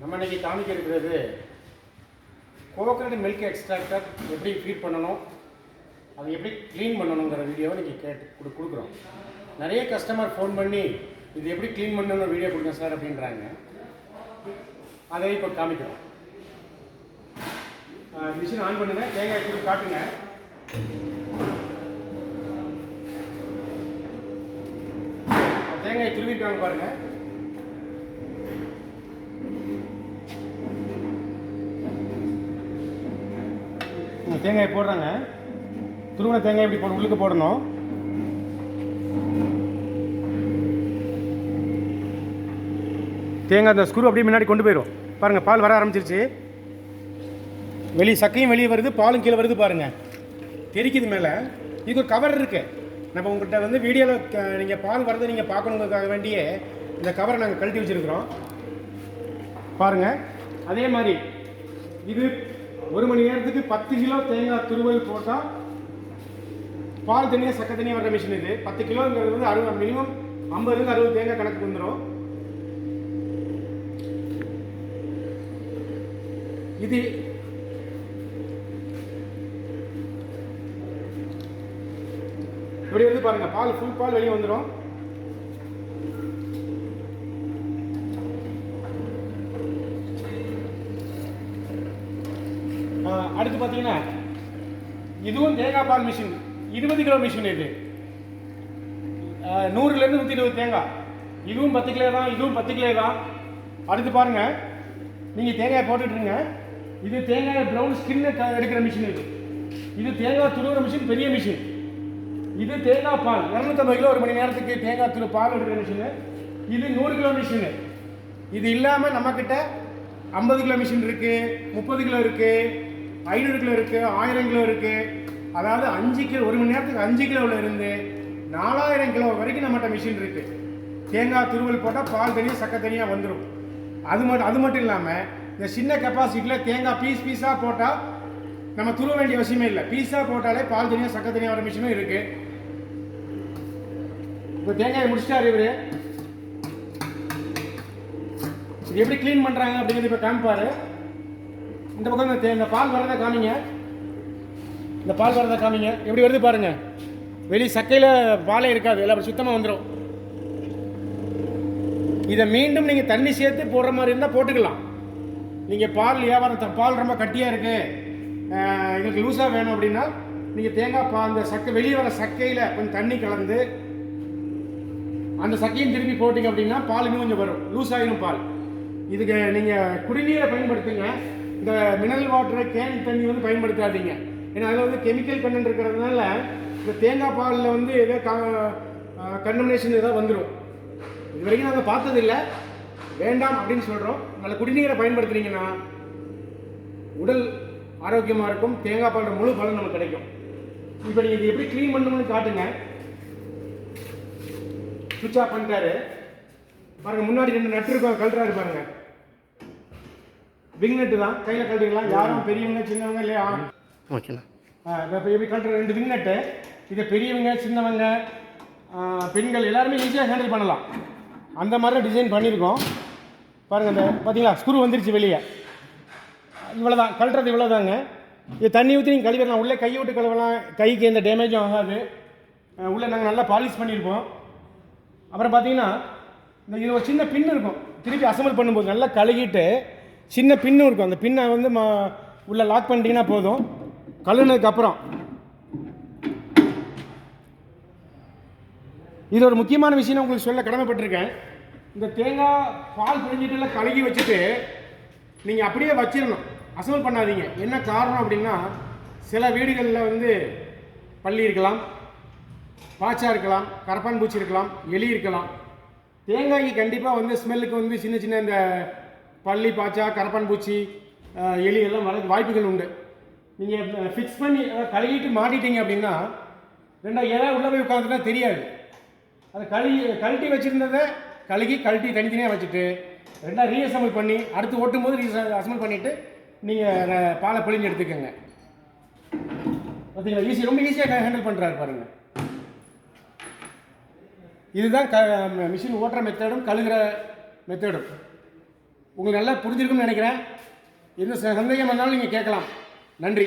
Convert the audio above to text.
நம்ம இன்றைக்கி காமிக்க இருக்கிறது கோகனட் மில்க் எக்ஸ்ட்ராக்டர் எப்படி ஃபீட் பண்ணணும், அதை எப்படி க்ளீன் பண்ணணுங்கிற வீடியோவை இன்றைக்கி கொடுக்குறோம். நிறைய கஸ்டமர் ஃபோன் பண்ணி இது எப்படி க்ளீன் பண்ணணும்னு வீடியோ கொடுங்க சார் அப்படின்றாங்க. அதை இப்போ காமிக்கிறோம். மிஷின் ஆன் பண்ணுங்க, தேங்காய் துருவி காட்டுங்க. தேங்காய் துருவிருக்காங்க பாருங்கள். தேங்காய் போடுறாங்க. துருவன தேங்காய் இப்படி போட உள்ளுக்கு போடணும். தேங்காய் அந்த ஸ்க்ரூ அப்படியே முன்னாடி கொண்டு போயிடும். பாருங்கள், பால் வர ஆரம்பிச்சிருச்சு. வெளியே சக்கையும் வெளியே வருது, பாலும் கீழே வருது. பாருங்கள், தெரிக்குது மேலே. இது ஒரு கவர் இருக்குது. நம்ம உங்கள்கிட்ட வந்து வீடியோவில் நீங்கள் பால் வரதை நீங்கள் பார்க்கணுங்கிறதுக்காக வேண்டியே இந்த கவரை நாங்கள் கழட்டி வச்சுருக்குறோம். பாருங்கள், அதே மாதிரி இது 1 மணி நேரத்துக்கு 10 கிலோ தேங்காய் துருவல் போட்டால் பால் தனியாக சக்கை தனியாக வர்ற மிஷின் இது. 10 கிலோங்கிறது வந்து 60 மினிமம் 50-60 தேங்காய் கணக்கு வந்துடும். இது இப்படி வந்து பாருங்கள், பால் ஃபுல் பால் வெளியே வந்துடும். அடுத்து பார்த்தீங்கன்னா இதுவும் தேங்காய் பால் மிஷின், 20 கிலோ மிஷின். இது 100லேருந்து 120 தேங்காய். இதுவும் 10 கிலோ தான், இதுவும் 10 கிலோ தான். அடுத்து பாருங்கள், நீங்கள் தேங்காய் போட்டுட்ருங்க. இது தேங்காய் ப்ரௌன் ஸ்கின்னை எடுக்கிற மிஷின். இது தேங்காய் துருவுற மிஷின், பெரிய மிஷின். இது தேங்காய் பால் 250 கிலோ 1 மணி நேரத்துக்கு தேங்காய் பால் எடுக்கிற மிஷின். இது 100 கிலோ மிஷின். இது இல்லாமல் நம்மக்கிட்ட 50 கிலோ மிஷின் இருக்குது, 30 கிலோ இருக்குது, 500 கிலோ இருக்குது, 1000 கிலோ இருக்குது. அதாவது 5 கிலோ 1 மணி நேரத்துக்கு 5 கிலோவில் இருந்து 4000 கிலோ வரைக்கும் நம்மகிட்ட மிஷின் இருக்குது. தேங்காய் துருவல் போட்டால் பால் தனியாக சக்கை தனியாக வந்துடும். அது மட்டும் இல்லாமல் இந்த சின்ன கெப்பாசிட்டியில் தேங்காய் பீஸாக போட்டால் நம்ம துருவ வேண்டிய அவசியமே இல்லை. பீஸாக போட்டாலே பால் தனியாக சக்கை தனியாக வர மிஷினும் இருக்குது. இப்போ தேங்காயை முடிச்சிட்டாரு இவர். இது எப்படி க்ளீன் பண்ணுறாங்க அப்படிங்கிறது இப்போ காமிப்பார். இந்த பக்கம் இந்த பால் வரதை காமிங்க. இந்த பால் வரதை காமிங்க. எப்படி வருது பாருங்கள். வெளியே சக்கையில் பாலே இருக்காது, எல்லாம் சுத்தமாக வந்துடும். இதை மீண்டும் நீங்கள் தண்ணி சேர்த்து போடுற மாதிரி இருந்தால் போட்டுக்கலாம். நீங்கள் பால் வியாபாரம் பால் ரொம்ப கட்டியாக இருக்குது, எங்களுக்கு லூஸாக வேணும் அப்படின்னா நீங்கள் தேங்காய் பால் அந்த சக்கை வெளியே வர சக்கையில் கொஞ்சம் தண்ணி கலந்து அந்த சக்கையும் திருப்பி போட்டிங்க அப்படின்னா பால் இன்னும் கொஞ்சம் வரும், லூஸ் ஆகிடும் பால். இதுக்கு நீங்கள் குடிநீரை பயன்படுத்துங்க. இந்த மினரல் வாட்டரை கேன் தண்ணி வந்து பயன்படுத்தாதீங்க. ஏன்னா அதில் வந்து கெமிக்கல் கண்டென்ட் இருக்கிறதுனால இந்த தேங்காய் பாலில் வந்து ஏதோ கண்டமினேஷன் ஏதாவது வந்துடும். இது வரைக்கும் நாங்கள் பார்த்ததில்லை, வேண்டாம் அப்படின்னு சொல்கிறோம். நல்ல குடிநீரை பயன்படுத்துனீங்கன்னா உடல் ஆரோக்கியமாக இருக்கும், தேங்காய் பாலோட முழு பலன் நமக்கு கிடைக்கும். இப்போ நீங்கள் இது எப்படி க்ளீன் பண்ணணும்னு காட்டுங்க. சுவிட்ச் ஆஃப் பண்ணிட்டாரு பாருங்கள். முன்னாடி 2 நட்டு இருக்கும், கழட்டுறாரு பாருங்க. பிக் நட்டு தான், கையில் கழட்டிக்கலாம். யாரும் பெரியவங்க சின்னவங்க இல்லையா? ஓகேண்ணா. இப்போ எப்படி கழட்டுற 2 பிக் நட்டு. இதை பெரியவங்க சின்னவங்க பெண்கள் எல்லாருமே ஈஸியாக ஹேண்டில் பண்ணலாம். அந்த மாதிரி டிசைன் பண்ணியிருக்கோம் பாருங்கள். இந்த பார்த்தீங்களா, ஸ்க்ரூ வந்துருச்சு வெளியே. இவ்வளோதான் கழட்டுறது, இவ்வளோதாங்க. இது தண்ணி ஊற்றி நீங்கள் கழுவிடலாம். உள்ளே கையை விட்டு கழுவலாம், கைக்கு எந்த டேமேஜும் ஆகாது. உள்ளே நாங்கள் நல்லா பாலிஷ் பண்ணியிருப்போம். அப்புறம் பார்த்தீங்கன்னா இந்த இது ஒரு சின்ன பின்னு இருக்கும். திருப்பி அசம்பிள் பண்ணும்போது நல்லா கழுகிட்டு சின்ன பின்னும் இருக்கும். அந்த பின்னை வந்து உள்ளே லாக் பண்ணிட்டீங்கன்னா போதும். கழுவுனதுக்கப்புறம் இது ஒரு முக்கியமான விஷயம் உங்களுக்கு சொல்ல கடமைப்பட்டிருக்கேன். இந்த தேங்காய் பால் பிழிஞ்சிட்டுலாம் கழுகி வச்சுட்டு நீங்கள் அப்படியே வச்சிடணும், அசம்பிள் பண்ணாதீங்க. என்ன காரணம் அப்படின்னா சில வீடுகளில் வந்து பல்லி இருக்கலாம், பாச்சா இருக்கலாம், கரப்பான் பூச்சி இருக்கலாம், எலி இருக்கலாம். தேங்காய்க்கு கண்டிப்பாக வந்து ஸ்மெல்லுக்கு வந்து சின்ன சின்ன இந்த பல்லி, பாச்சா, கரப்பான் பூச்சி, எலி எல்லாம் வரதுக்கு வாய்ப்புகள் உண்டு. நீங்கள் ஃபிக்ஸ் பண்ணி கழுகிட்டு மாட்டிட்டீங்க அப்படின்னா ஏதாவது உள்ளே போய் உட்காந்துட்டா தெரியாது. அதை கழட்டி வச்சுருந்ததை கழட்டி தனித்தனியாக வச்சுட்டு ரீஅசம்பிள் பண்ணி அடுத்து ஓட்டும் போது அசம்பிள் பண்ணிவிட்டு நீங்கள் பாலை பிழிஞ்சு எடுத்துக்கோங்க. பார்த்தீங்களா, ரொம்ப ஈஸியாக ஹேண்டில் பண்ணுறாரு பாருங்கள். இதுதான் மிஷின் ஓட்டுற மெத்தடும் கழுகுற மெத்தடும். உங்களுக்கு நல்லா புரிஞ்சிருக்கும்னு நினைக்கிறேன். எந்த சந்தேகம் வந்தாலும் நீங்கள் கேட்கலாம். நன்றி.